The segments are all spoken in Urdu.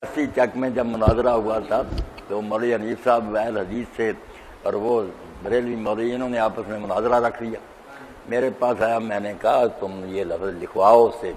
اسی چک میں جب مناظرہ ہوا تھا تو مولوی حنیف صاحب اہل حدیث سے اور وہ بریلوی مولوی انہوں نے آپس میں مناظرہ رکھ لیا. میرے پاس آیا, میں نے کہا تم یہ لفظ لکھواؤ اس سے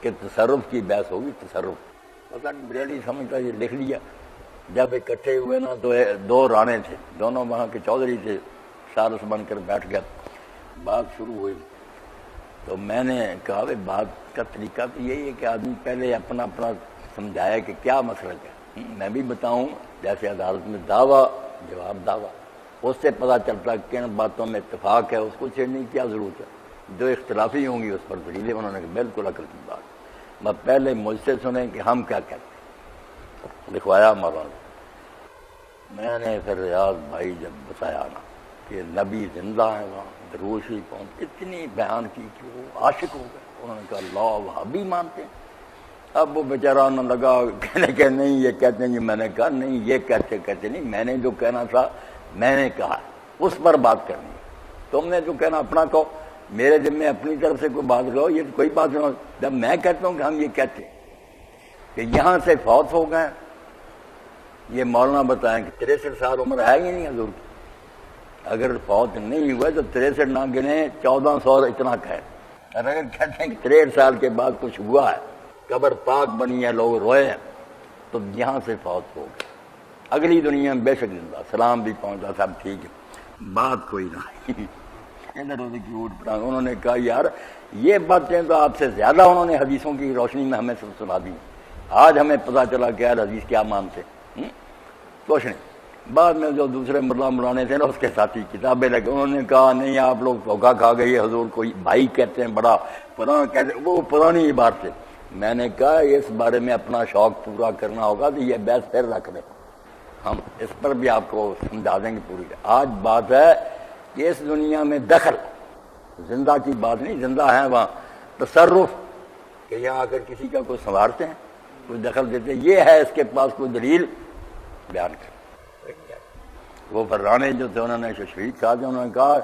کہ تصرف کی بحث ہوگی. تصرف پتہ نہیں بریلوی سمجھتا یہ لکھ لیا. جب اکٹھے ہوئے نا تو دو رانے تھے, دونوں وہاں کے چودھری تھے, سارس بن کر بیٹھ گیا. بات شروع ہوئی تو میں نے کہا بھائی بات کا طریقہ تو یہی ہے کہ آدمی پہلے اپنا سمجھایا کہ کیا مسئلہ ہے. میں بھی بتاؤں جیسے عدالت میں دعویٰ جواب دعویٰ, اس سے پتہ چلتا کن باتوں میں اتفاق ہے, اس کو چھیڑنے کی کیا ضرورت ہے. جو اختلافی ہوں گی اس پر دلیلیں. انہوں نے بالکل عقل کی بات. میں پہلے مجھ سے سنیں کہ ہم کیا کہتے ہیں. لکھوایا مولانا. میں نے پھر ریاض بھائی جب بتایا نا کہ نبی زندہ ہے, وہاں دروشی کون, اتنی بیان کی کہ وہ عاشق ہو گئے. انہوں نے کہا اللہ وہابی مانتے ہیں. اب وہ بیچارہ نہ لگا کہنے کہ نہیں یہ کہتے ہیں. میں نے کہا نہیں یہ کہتے نہیں, میں نے جو کہنا تھا میں نے کہا, اس پر بات کرنی. تم نے جو کہنا اپنا کہو, میرے ذمہ اپنی طرف سے کوئی بات کرو. یہ کوئی بات نہیں. جب میں کہتا ہوں کہ ہم یہ کہتے ہیں کہ یہاں سے فوت ہو گئے, یہ مولانا بتائیں کہ 63 سال عمر ہے ہی نہیں حضور کی. اگر فوت نہیں ہوئے تو 63 نہ گنے, 1400 اتنا کہے. اور اگر کہتے ہیں کہ 63 سال کے بعد کچھ ہوا ہے, قبر پاک بنی ہے, لوگ روئے ہیں, تو یہاں سے فوت ہو گئے. اگلی دنیا میں بے شک زندہ, سلام بھی پہنچا, سب ٹھیک ہے, بات کوئی نہ. ادھر ادھر کی اوٹ پڑا. انہوں نے کہا یار یہ باتیں تو آپ سے زیادہ انہوں نے حدیثوں کی روشنی میں ہمیں سب سنا دی. آج ہمیں پتہ چلا کہ یار حدیث کیا مانتے. کچھ نہیں. بعد میں جو دوسرے مولانے تھے نا اس کے ساتھی کتابیں لگے. انہوں نے کہا نہیں آپ لوگ دھوکہ کھا گئی, حضور کوئی بھائی کہتے ہیں, بڑا پرانا کہتے ہیں, وہ پرانی عبارت سے. میں نے کہا اس بارے میں اپنا شوق پورا کرنا ہوگا تو یہ بحث پھر رکھ لیں, ہم اس پر بھی آپ کو سمجھا دیں گے پوری. آج بات ہے کہ اس دنیا میں دخل, زندہ کی بات نہیں, زندہ ہیں وہاں تصرف, کہ یہاں اگر کسی کا کوئی سنوارتے ہیں, کوئی دخل دیتے ہیں, یہ ہے اس کے پاس کوئی دلیل بیان کر. وہ فرانے جو تھے انہوں نے شہید کہا, انہوں نے کہا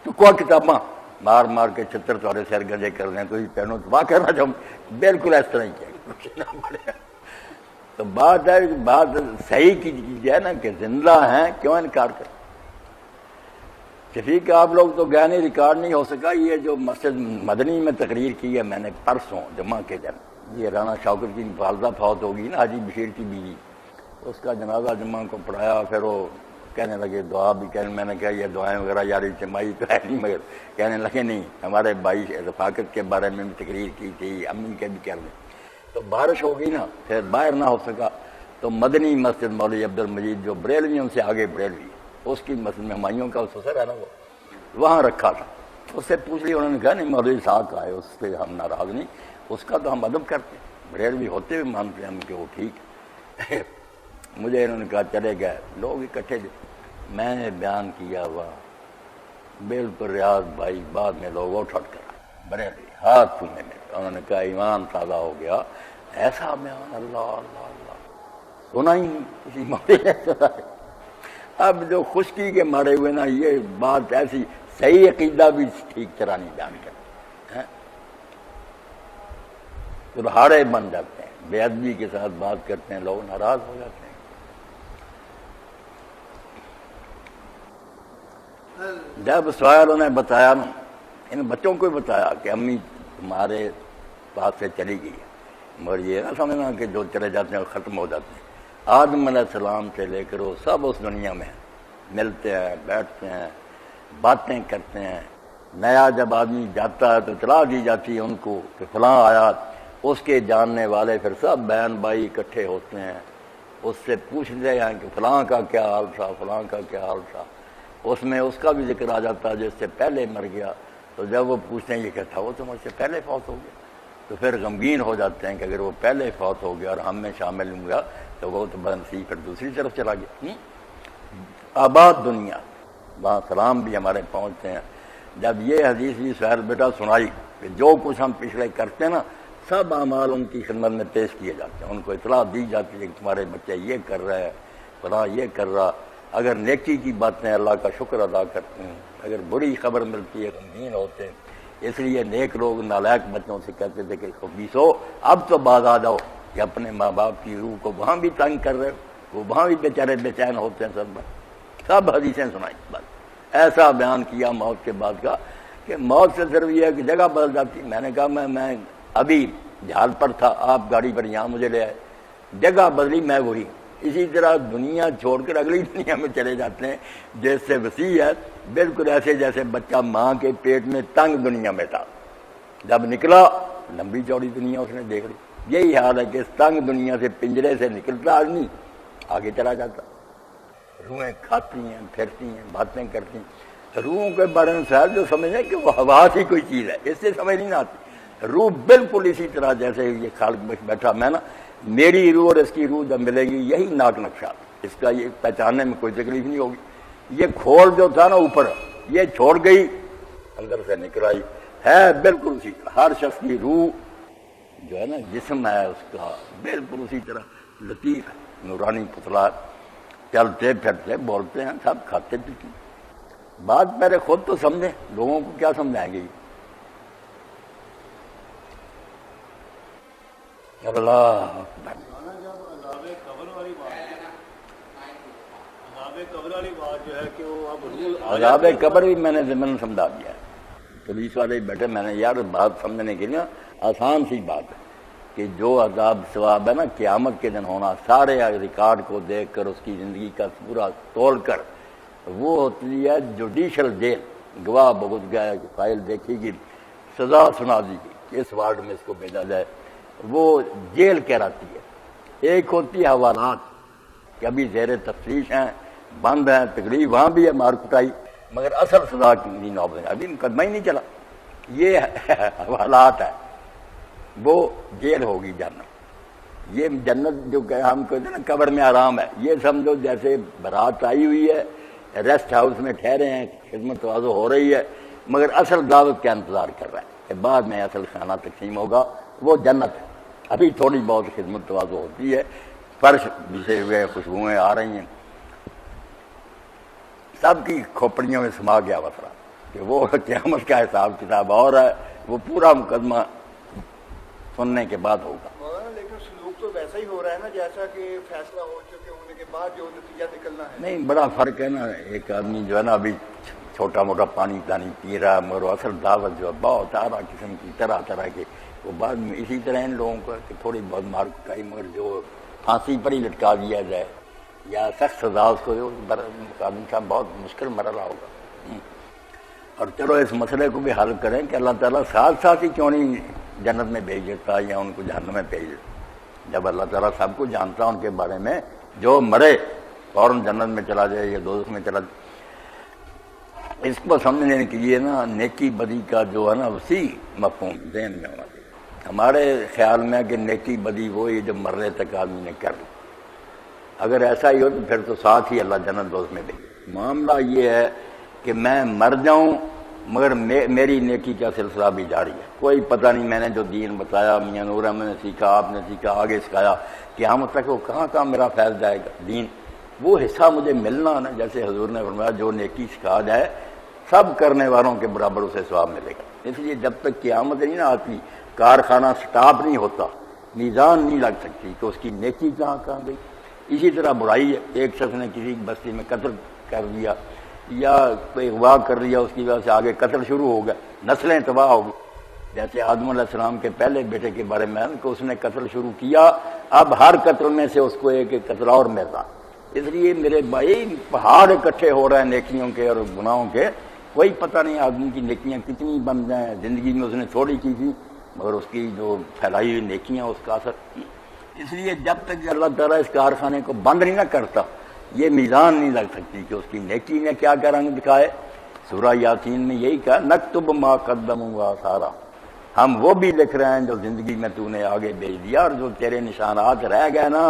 تو کوئی کتاباں مار مار کے چھتر تھوڑے سر گدے کر دیں, تو پہنو تو واقع کرنا چاہوں. بالکل اس طرح ہی کیا. تو بات ہے, بات صحیح کی چیز ہے نا کہ زندہ ہیں, کیوں انکار کر. شفیق آپ لوگ تو گئے نہیں, ریکارڈ نہیں ہو سکا. یہ جو مسجد مدنی میں تقریر کی ہے میں نے پرسوں جمعہ کے دن, یہ رانا شوکت کی والدہ فوت ہوگی نا, حاجی بشیر کی بیوی, اس کا جنازہ جمعہ کو پڑھایا. پھر وہ کہنے لگے دعا بھی کہنے, میں نے کہا یہ دعائیں وغیرہ یار اجتماعی تو ہے نہیں, مگر کہنے لگے نہیں ہمارے بھائی رفاقت کے بارے میں بھی تقریر کی تھی, امی کے بھی کر دیں. تو بارش ہو گئی نا, پھر باہر نہ ہو سکا, تو مدنی مسجد مولوی عبد المجید جو بریلویوں سے آگے بریلوی, اس کی مسجد میں ہمایوں کا سسر ہے نا, وہ وہاں رکھا تھا. اس سے پوچھ لیا, انہوں نے کہا نہیں مولوی صاحب کا ہے, اس سے ہم ناراض نہیں, اس کا تو ہم ادب کرتے ہیں, بریلوی ہوتے ہوئے مانتے ہیں ہم کہ وہ ٹھیک ہے. مجھے انہوں نے کہا چلے گئے لوگ اکٹھے تھے, میں نے بیان کیا ہوا بالکل. ریاض بھائی بعد میں لوگ اٹھ کر بریلوی ہاتھ چھونے میں, انہوں نے کہا ایمان تازہ ہو گیا. ایسا بیان اللہ اللہ اللہ سنا ہی نہیں کسی مولوی نے سنا. اب جو خشکی کے مارے ہوئے نا, یہ بات ایسی صحیح عقیدہ بھی ٹھیک طرح نہیں بیان کرتے, تلہاڑے بن جاتے ہیں, بے ادبی کے ساتھ بات کرتے ہیں, لوگ ناراض ہو جاتے ہیں. جب سوال انہیں بتایا نا, ان بچوں کو بتایا کہ امی تمہارے پاس سے چلی گئی ہے, مگر یہ نہ سمجھنا کہ جو چلے جاتے ہیں وہ ختم ہو جاتے ہیں. آدم علیہ السلام سے لے کر وہ سب اس دنیا میں ملتے ہیں, بیٹھتے ہیں, باتیں کرتے ہیں. نیا جب آدمی جاتا ہے تو اطلاع دی جاتی ہے ان کو کہ فلاں آیا, اس کے جاننے والے پھر سب بہن بھائی اکٹھے ہوتے ہیں, اس سے پوچھتے ہیں کہ فلاں کا کیا حال تھا, فلاں کا کیا حال تھا. اس میں اس کا بھی ذکر آ جاتا ہے جو اس سے پہلے مر گیا. تو جب وہ پوچھتے ہیں یہ کہتا وہ تو مجھ سے پہلے فوت ہو گیا, تو پھر غمگین ہو جاتے ہیں کہ اگر وہ پہلے فوت ہو گیا اور ہم میں شامل ہوں گا تو وہ تو بدنصیب پھر دوسری طرف چلا گیا. آباد دنیا, وہاں سلام بھی ہمارے پہنچتے ہیں. جب یہ حدیث بھی سہیل بیٹا سنائی کہ جو کچھ ہم پچھلے کرتے ہیں نا, سب اعمال ان کی خدمت میں پیش کیے جاتے ہیں. ان کو اطلاع دی جاتی ہے کہ تمہارے بچے یہ کر رہے ہیں, فلاں یہ کر رہا. اگر نیکی کی باتیں اللہ کا شکر ادا کرتے ہیں, اگر بری خبر ملتی ہے غمگین ہوتے ہیں. اس لیے نیک لوگ نالائق بچوں سے کہتے تھے کہ خبیثو اب تو باز آ جاؤ, کہ اپنے ماں باپ کی روح کو وہاں بھی تنگ کر رہے ہو، وہ وہاں بھی بیچارے بے چین ہوتے ہیں، سب حدیثیں سنائی، بس ایسا بیان کیا موت کے بعد کا کہ موت سے صرف یہ ہے کہ جگہ بدل جاتی۔ میں نے کہا میں ابھی جہاز پر تھا، آپ گاڑی پر یہاں مجھے لے آئے، جگہ بدلی میں وہی۔ اسی طرح دنیا چھوڑ کر اگلی دنیا میں چلے جاتے ہیں، جیسے وسیع ہے بالکل ایسے جیسے بچہ ماں کے پیٹ میں تنگ دنیا میں تھا، جب نکلا لمبی چوڑی دنیا اس نے دیکھ لی۔ یہی حال ہے کہ اس تنگ دنیا سے، پنجرے سے نکلتا آدمی آگے چلا جاتا، روحیں کھاتی ہیں، پھرتی ہیں، باتیں کرتی ہیں۔ روحوں کے بارے میں شاید جو سمجھیں کہ وہ حواس ہی کوئی چیز ہے، اس سے سمجھ نہیں آتی۔ روح بالکل اسی طرح جیسے یہ خالق بیٹھا میں نا، میری روح اور اس کی روح جب ملے گی یہی ناک نقشہ، اس کا یہ پہچاننے میں کوئی تکلیف نہیں ہوگی۔ یہ کھول جو تھا نا اوپر، یہ چھوڑ گئی، اندر سے نکل آئی، ہے بالکل اسی طرح۔ ہر شخص کی روح جو ہے نا جسم ہے اس کا بالکل اسی طرح لطیف ہے، نورانی پتلا، چلتے پھرتے بولتے ہیں، سب کھاتے پیتے ہیں۔ بات پہلے خود تو سمجھیں، لوگوں کو کیا سمجھائیں گے؟ اللہ عذاب قبر بھی میں نے ضمن سمجھا دیا ہے، پولیس والے بیٹھے، میں نے یار بات سمجھنے کے لیے آسان سی بات ہے کہ جو عذاب ثواب ہے نا قیامت کے دن ہونا، سارے ریکارڈ کو دیکھ کر اس کی زندگی کا پورا تول کر، وہ ہوتی ہے جوڈیشل جیل۔ گواہ بھگت گیا کہ فائل دیکھی گی، سزا سنا دی گئی کہ اس وارڈ میں اس کو بھیجا جائے، وہ جیل کہلاتی ہے۔ ایک ہوتی ہے حوالات کہ ابھی زیر تفتیش ہیں، بند ہیں، تکلیف وہاں بھی ہے، مار کٹائی، مگر اصل سزا کی نوبت ابھی مقدمہ ہی نہیں چلا، یہ حوالات ہے، وہ جیل ہوگی جنت۔ یہ جنت جو کہ ہم کہتے ہیں نا قبر میں آرام ہے، یہ سمجھو جیسے برات آئی ہوئی ہے، ریسٹ ہاؤس میں ٹھہرے ہیں، خدمت توازو ہو رہی ہے، مگر اصل دعوت کا انتظار کر رہا ہے کہ بعد میں اصل کھانا تقسیم ہوگا، وہ جنت ہے۔ ابھی تھوڑی بہت خدمت توازو ہوتی ہے، فرش بچھے ہوئے، خوشبوئیں آ رہی ہیں، سب کی کھوپڑیوں میں سما گیا وسرا کہ وہ قیامت کا حساب کتاب اور ہے، وہ پورا مقدمہ سننے کے بعد ہوگا۔ لیکن سلوک تو ویسا ہی ہو رہا ہے نا جیسا کہ فیصلہ ہو چکے ہونے کے بعد جو نتیجہ نکلنا ہے۔ نہیں، بڑا فرق ہے نا، ایک آدمی جو ہے نا ابھی چھوٹا موٹا پانی پی رہا ہے، مگر اصل دعوت جو ہے بہت سارا قسم کی طرح طرح کے، وہ بعد میں اسی طرح ان لوگوں کو کہ تھوڑی بہت مار کٹائی، مگر جو پھانسی پر ہی لٹکا دیا جائے یا سخت سزا اس کو، آدمی صاحب بہت مشکل مرحلہ ہوگا۔ اور چلو اس مسئلے کو بھی حل کریں کہ اللہ تعالیٰ ساتھ ساتھ ہی کیوں نہیں جنت میں بھیج دیتا یا ان کو جہنم میں بھیج دیتا؟ جب اللہ تعالیٰ سب کو جانتا ان کے بارے میں، جو مرے فوراً جنت میں چلا جائے یا دوزخ میں چلا جائے۔ اس کو سمجھنے کے لیے نا نیکی بدی کا جو ہے نا وسیع مفہوم ذہن میں ہونا چاہیے۔ ہمارے خیال میں کہ نیکی بدی وہی جو مرنے تک آدمی نے کر لی، اگر ایسا ہی ہو تو پھر تو ساتھ ہی اللہ جنت دوزخ میں بھیجے۔ معاملہ یہ ہے کہ میں مر جاؤں مگر میری نیکی کا سلسلہ بھی جاری ہے، کوئی پتہ نہیں میں نے جو دین بتایا، میاں نور احمد نے سیکھا، آپ نے سیکھا، آگے سکھایا، قیامت تک وہ کہاں کہاں میرا فیض جائے گا دین، وہ حصہ مجھے ملنا نا، جیسے حضور نے فرمایا جو نیکی سکھا جائے سب کرنے والوں کے برابر اسے ثواب ملے گا۔ اس لیے جب تک قیامت نہیں نہ آتی، کارخانہ سٹاپ نہیں ہوتا، میزان نہیں لگ سکتی کہ اس کی نیکی کہاں کہاں گئی۔ اسی طرح برائی ہے، ایک شخص نے کسی بستی میں قتل کر دیا یا کوئی اغوا کر دیا، اس کی وجہ سے آگے قتل شروع ہو گیا، نسلیں تباہ ہو گئی۔ جیسے آدم علیہ السلام کے پہلے بیٹے کے بارے میں کہ اس نے قتل شروع کیا، اب ہر قتل میں سے اس کو ایک ایک قتل اور ملتا۔ اس لیے میرے بھائی پہاڑ اکٹھے ہو رہے ہیں نیکیوں کے اور گناہوں کے، کوئی پتہ نہیں آدمی کی نیکیاں کتنی بن جائیں، زندگی میں اس نے تھوڑی کی تھی مگر اس کی جو پھیلائی ہوئی نیکیاں اس کا اثر۔ اس لیے جب تک اللہ تعالیٰ اس کارخانے کو بند نہیں نہ کرتا، یہ میزان نہیں لگ سکتی کہ اس کی نیکی نے کیا کیا رنگ دکھائے۔ سورہ یاسین میں یہی کہا، نکتب ما قدموا وآثارا، ہم وہ بھی لکھ رہے ہیں جو زندگی میں تو نے آگے بھیج دیا، اور جو تیرے نشانات رہ گئے نا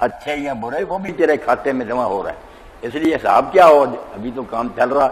اچھے یا برے، وہ بھی تیرے کھاتے میں جمع ہو رہے ہیں۔ اس لیے حساب کیا ہو، ابھی تو کام چل رہا۔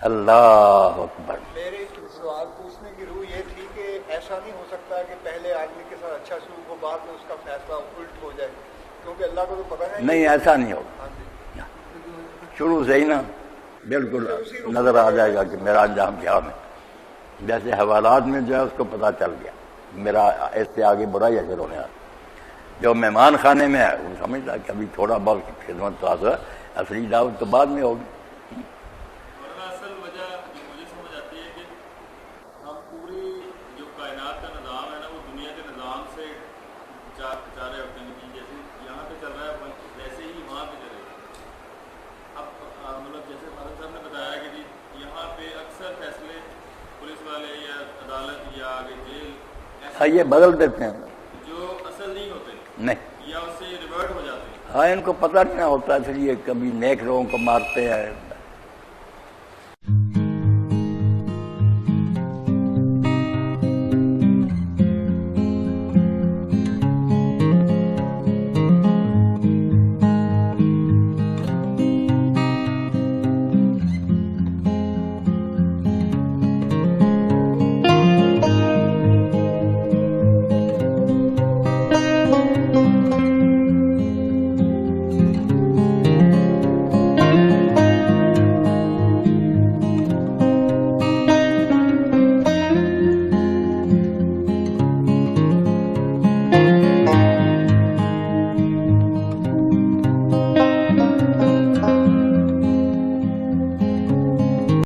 اللہ اکبر۔ میرے سوال پوچھنے کی روح یہ تھی کہ ایسا نہیں ہو سکتا کہ پہلے آدمی کے ساتھ اچھا سلوک ہو، بعد میں اس کا فیصلہ الٹ ہو جائے، کیونکہ اللہ کو تو پتہ ہے نہیں ایسا نہیں ہوگا، شروع سے ہی نا بالکل نظر آ جائے گا کہ میرا انجام کیا ہے۔ جیسے حوالات میں جو ہے اس کو پتہ چل گیا میرا اس سے آگے برائی اثر ہونے والا. جو مہمان خانے میں ہے وہ سمجھتا کہ ابھی تھوڑا بہت خدمت تو حاصل ہے، اصلی دعوت تو بعد میں ہوگی. اصل وجہ مجھے سمجھ آتی ہے کہ ہم پوری جو کائنات کا نظام ہے نا وہ دنیا کے نظام سے چاہ رہے ہوتے ہیں کہ جیسے یہاں پہ چل رہا ہے ویسے ہی وہاں پہ چلے گا. اب مطلب جیسے فاضل صاحب نے بتایا کہ جی یہاں پہ اکثر فیصلے پولیس والے یا عدالت یا آگے جیل یہ بدل دیتے ہیں جو اصل نہیں ہوتے نہیں، یا اس سے ریورٹ ہو جاتے ہیں. ہاں ان کو پتہ نہیں ہوتا، اس لیے کبھی نیک لوگوں کو مارتے ہیں،